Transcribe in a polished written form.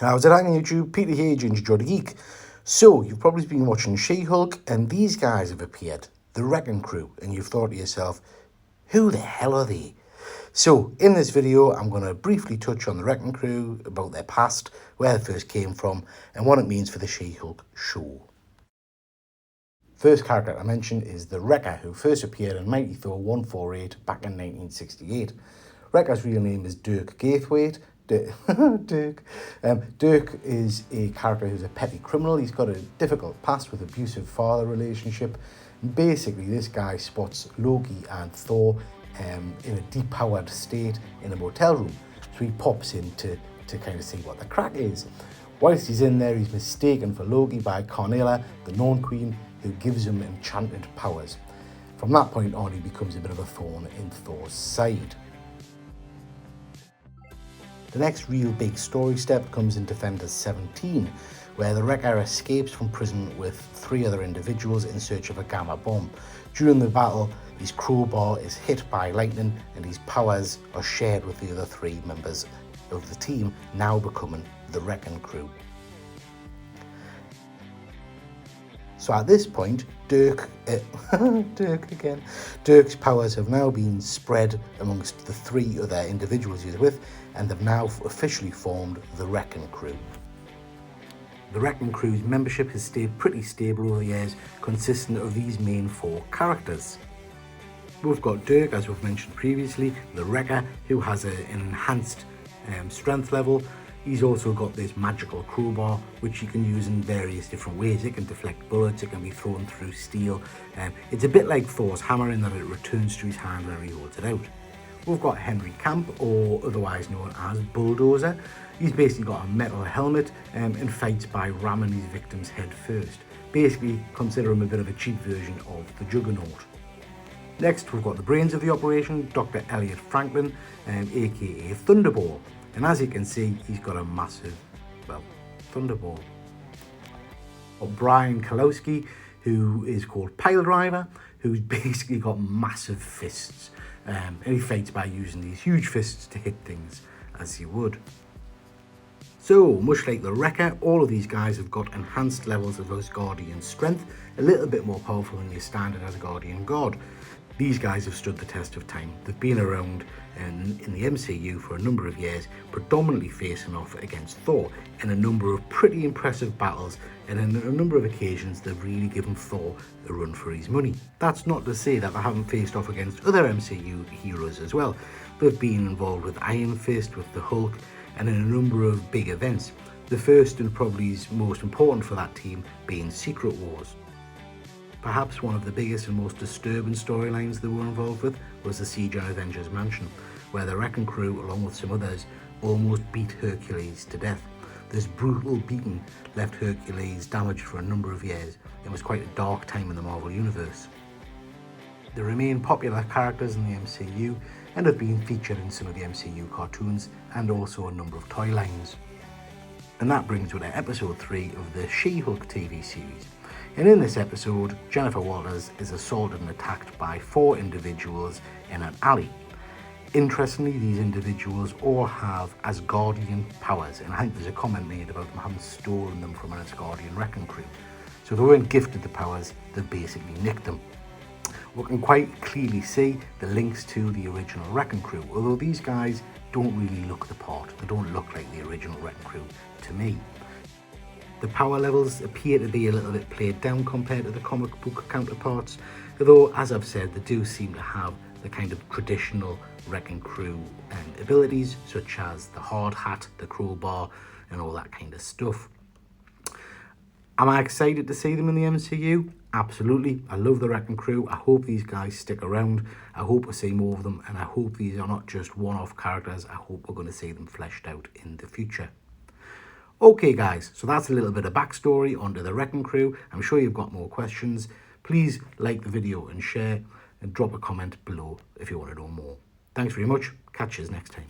How's it hanging, YouTube? Peter here, Ginger Joe the Geek. So, you've probably been watching She-Hulk, and these guys have appeared, the Wrecking Crew, and you've thought to yourself, who the hell are they? So, in this video, I'm going to briefly touch on the Wrecking Crew, about their past, where they first came from, and what it means for the She-Hulk show. First character I mentioned is the Wrecker, who first appeared in Mighty Thor 148 back in 1968. Wrecker's real name is Dirk Gaithwaite. Dirk. Dirk is a character who's a petty criminal. He's got a difficult past with abusive father relationship. Basically, this guy spots Loki and Thor in a depowered state in a motel room. So he pops in to kind of see what the crack is. Whilst he's in there, he's mistaken for Loki by Carnella, the Norn Queen, who gives him enchanted powers. From that point on, he becomes a bit of a thorn in Thor's side. The next real big story step comes in Defenders 17, where the Wrecker escapes from prison with 3 other individuals in search of a gamma bomb. During the battle, his crowbar is hit by lightning and his powers are shared with the other 3 members of the team, now becoming the Wrecking Crew. So at this point, Dirk's powers have now been spread amongst the 3 other individuals he's with, and have now officially formed the Wrecking Crew. The Wrecking Crew's membership has stayed pretty stable over the years, consisting of these main 4 characters. We've got Dirk, as we've mentioned previously, the Wrecker, who has an enhanced strength level. He's also got this magical crowbar, which you can use in various different ways. It can deflect bullets, it can be thrown through steel. It's a bit like Thor's hammer in that it returns to his hand whenever he holds it out. We've got Henry Camp, or otherwise known as Bulldozer. He's basically got a metal helmet and fights by ramming his victim's head first. Basically, consider him a bit of a cheap version of the Juggernaut. Next, we've got the brains of the operation, Dr. Elliot Franklin, aka Thunderball. And as you can see, he's got a massive, Thunderball. Brian Kalowski, who is called Piledriver, who's basically got massive fists. And he fights by using these huge fists to hit things as he would. So, much like the Wrecker, all of these guys have got enhanced levels of Asgardian strength, a little bit more powerful than your standard Asgardian god. These guys have stood the test of time. They've been around in the MCU for a number of years, predominantly facing off against Thor in a number of pretty impressive battles, and on a number of occasions they've really given Thor a run for his money. That's not to say that they haven't faced off against other MCU heroes as well. They've been involved with Iron Fist, with the Hulk, and in a number of big events. The first and probably most important for that team being Secret Wars. Perhaps one of the biggest and most disturbing storylines they were involved with was the siege on Avengers Mansion, where the Wrecking Crew, along with some others, almost beat Hercules to death. This brutal beating left Hercules damaged for a number of years. It was quite a dark time in the Marvel Universe. They remain popular characters in the MCU and have been featured in some of the MCU cartoons and also a number of toy lines. And that brings us to episode 3 of the She-Hulk TV series. And in this episode, Jennifer Walters is assaulted and attacked by 4 individuals in an alley. Interestingly, these individuals all have Asgardian powers, and I think there's a comment made about them having stolen them from an Asgardian Wrecking Crew. So they weren't gifted the powers, they basically nicked them. We can quite clearly see the links to the original Wrecking Crew, although these guys don't really look the part. They don't look like the original Wrecking Crew to me. The power levels appear to be a little bit played down compared to the comic book counterparts, although, as I've said, they do seem to have the kind of traditional Wrecking Crew abilities, such as the hard hat, the crowbar, and all that kind of stuff. Am I excited to see them in the MCU? Absolutely. I love the Wrecking Crew. I hope these guys stick around. I hope we see more of them, and I hope these are not just one-off characters. I hope we're going to see them fleshed out in the future. Okay guys, so that's a little bit of backstory onto the Wrecking Crew. I'm sure you've got more questions. Please like the video and share, and drop a comment below if you want to know more. Thanks very much. Catch you next time.